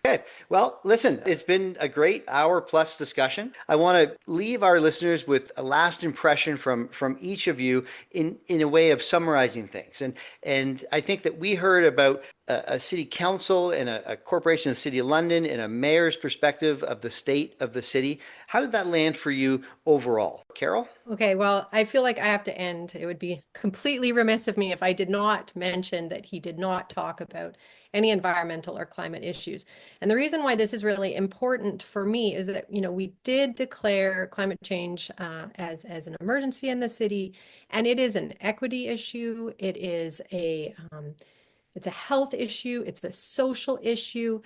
Okay. Well, listen, it's been a great hour plus discussion. I want to leave our listeners with a last impression from each of you in a way of summarizing things. And I think that we heard about a city council and a corporation in the City of London and a mayor's perspective of the state of the city. How did that land for you overall? Carol? Okay, well, I feel like I have to end. It would be completely remiss of me if I did not mention that he did not talk about any environmental or climate issues. And the reason why this is really important for me is that, we did declare climate change as an emergency in the city, and it is an equity issue. It's a health issue. It's a social issue.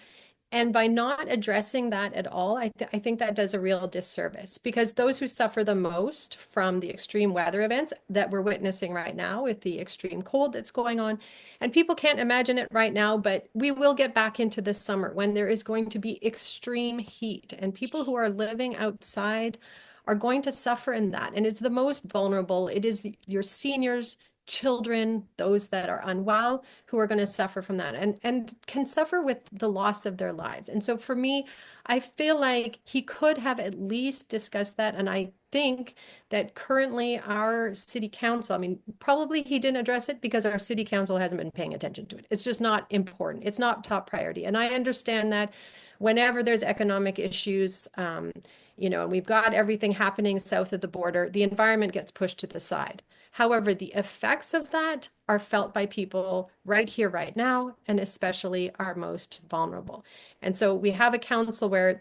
And by not addressing that at all, I think that does a real disservice, because those who suffer the most from the extreme weather events that we're witnessing right now with the extreme cold that's going on, and people can't imagine it right now, but we will get back into the summer when there is going to be extreme heat, and people who are living outside are going to suffer in that. And it's the most vulnerable. It is your seniors, children, those that are unwell, who are going to suffer from that and can suffer with the loss of their lives. And so for me, I feel like he could have at least discussed that. And I think that currently our city council, I mean, probably he didn't address it because our city council hasn't been paying attention to it. It's just not important. It's not top priority. And I understand that whenever there's economic issues, and we've got everything happening south of the border, the environment gets pushed to the side. However, the effects of that are felt by people right here, right now, and especially our most vulnerable. And so we have a council where,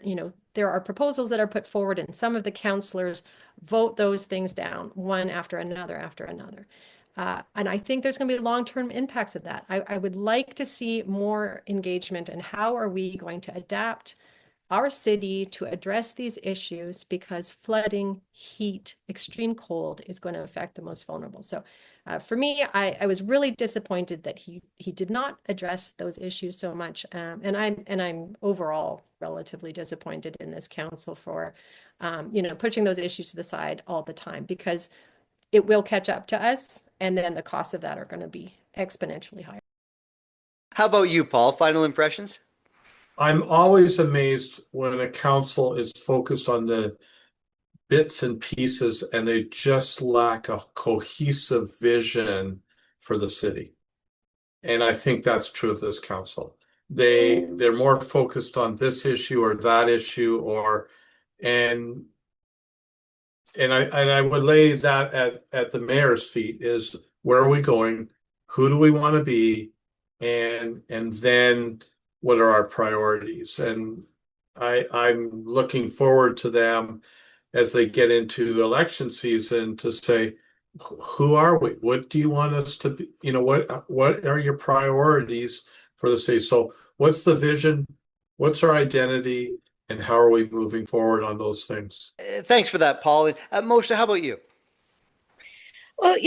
there are proposals that are put forward, and some of the councillors vote those things down one after another after another. And I think there's going to be long-term impacts of that. I would like to see more engagement in how are we going to adapt our city to address these issues, because flooding, heat, extreme cold is going to affect the most vulnerable. So for me, I was really disappointed that he did not address those issues so much. And I'm overall relatively disappointed in this council for, pushing those issues to the side all the time, because it will catch up to us. And then the costs of that are going to be exponentially higher. How about you, Paul? Final impressions? I'm always amazed when a council is focused on the bits and pieces and they just lack a cohesive vision for the city. And I think that's true of this council. They're more focused on this issue or that issue, or and I would lay that at the mayor's feet is, where are we going? Who do we want to be? And then what are our priorities? And I'm looking forward to them as they get into election season to say, who are we? What do you want us to be? What are your priorities for the city? So what's the vision? What's our identity? And how are we moving forward on those things? Thanks for that, Paul. And Mojdeh, how about you? Well,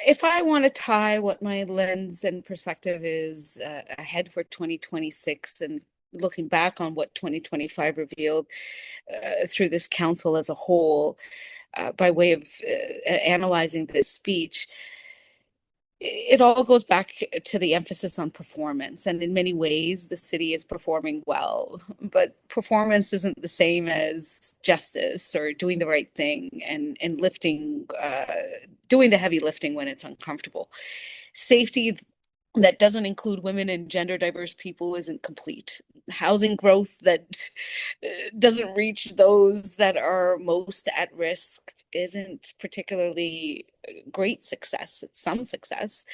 if I want to tie what my lens and perspective is ahead for 2026 and looking back on what 2025 revealed through this council as a whole, by way of analyzing this speech, it all goes back to the emphasis on performance. And in many ways, the city is performing well, but performance isn't the same as justice or doing the right thing and lifting, doing the heavy lifting when it's uncomfortable. Safety that doesn't include women and gender diverse people isn't complete. Housing growth that doesn't reach those that are most at risk isn't particularly great success. It's some success.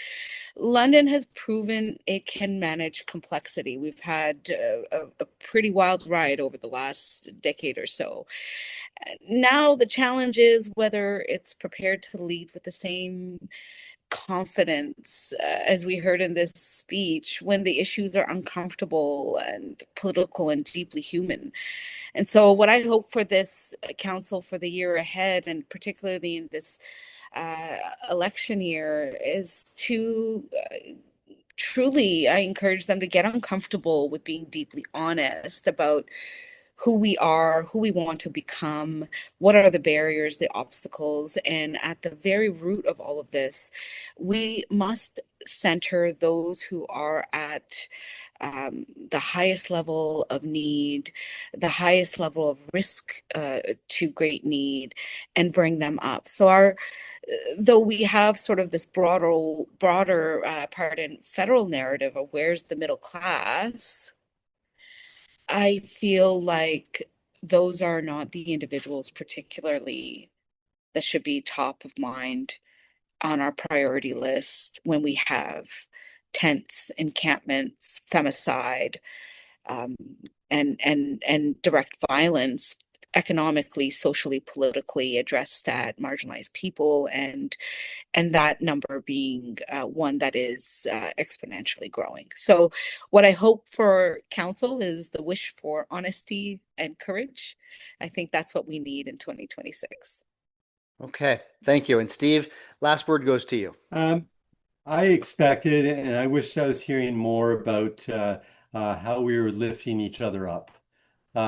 London has proven it can manage complexity. We've had a pretty wild ride over the last decade or so. Now the challenge is whether it's prepared to lead with the same confidence, as we heard in this speech, when the issues are uncomfortable and political and deeply human. And so, what I hope for this council for the year ahead, and particularly in this election year, is to truly, I encourage them to get uncomfortable with being deeply honest about who we are, who we want to become, what are the barriers, the obstacles. And at the very root of all of this, we must center those who are at the highest level of need, the highest level of risk to great need, and bring them up. So though we have sort of this broader federal narrative of where's the middle class, I feel like those are not the individuals particularly that should be top of mind on our priority list when we have tents, encampments, femicide, um, and direct violence economically, socially, politically addressed at marginalized people, and that number being one that is exponentially growing. So what I hope for council is the wish for honesty and courage. I think that's what we need in 2026. Okay, thank you. And Steve, last word goes to you. I expected, and I wish I was hearing more about how we were lifting each other up. We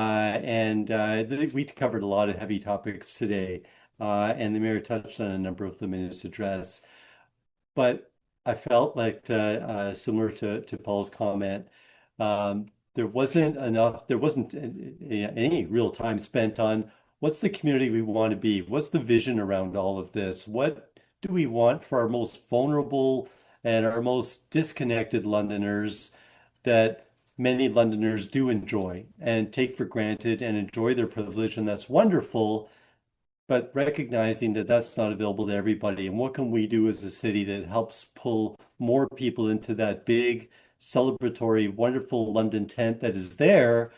covered a lot of heavy topics today, and the mayor touched on a number of them in his address. But I felt like, similar to Paul's comment, there wasn't any real time spent on what's the community we want to be? What's the vision around all of this? What do we want for our most vulnerable and our most disconnected Londoners that many Londoners do enjoy and take for granted and enjoy their privilege, and that's wonderful, but recognizing that that's not available to everybody. And what can we do as a city that helps pull more people into that big, celebratory, wonderful London tent that is there,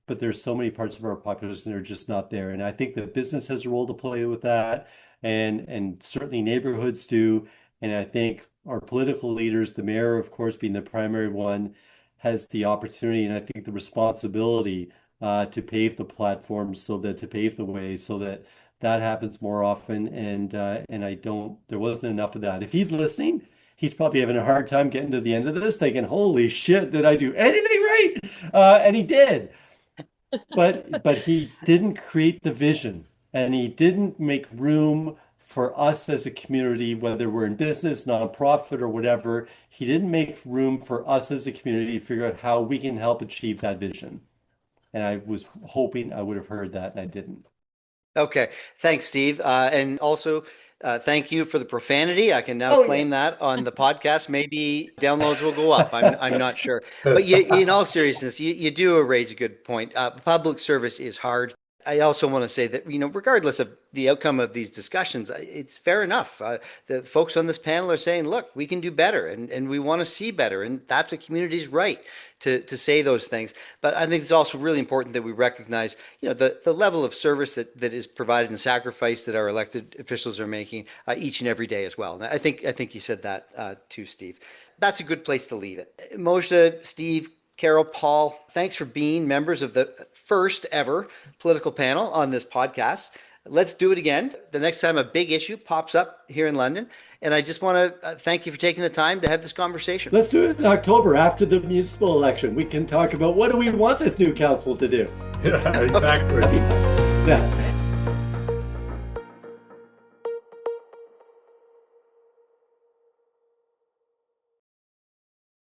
but there's so many parts of our population that are just not there. And I think that business has a role to play with that, and certainly neighborhoods do. And I think our political leaders, the mayor, of course, being the primary one, has the opportunity and I think the responsibility to pave the platform, to pave the way so that that happens more often. And there wasn't enough of that. If he's listening, he's probably having a hard time getting to the end of this, thinking, "Holy shit, did I do anything right?" And he did. But he didn't create the vision, and he didn't make room for us as a community, whether we're in business, nonprofit, or whatever. He didn't make room for us as a community to figure out how we can help achieve that vision. And I was hoping I would have heard that, and I didn't. Okay, thanks, Steve. And also, thank you for the profanity. I can now claim that on the podcast. Maybe downloads will go up. I'm not sure. But in all seriousness, you do raise a good point. Public service is hard. I also want to say that, regardless of the outcome of these discussions, it's fair enough. The folks on this panel are saying, look, we can do better and we want to see better. And that's a community's right to say those things. But I think it's also really important that we recognize, the level of service that is provided and sacrifice that our elected officials are making each and every day as well. And I think you said that too, Steve. That's a good place to leave it. Mojdeh, Steve, Carol, Paul, thanks for being members of the first ever political panel on this podcast. Let's do it again the next time a big issue pops up here in London. And I just want to thank you for taking the time to have this conversation. Let's do it in October after the municipal election. We can talk about what do we want this new council to do. Yeah, exactly. Yeah.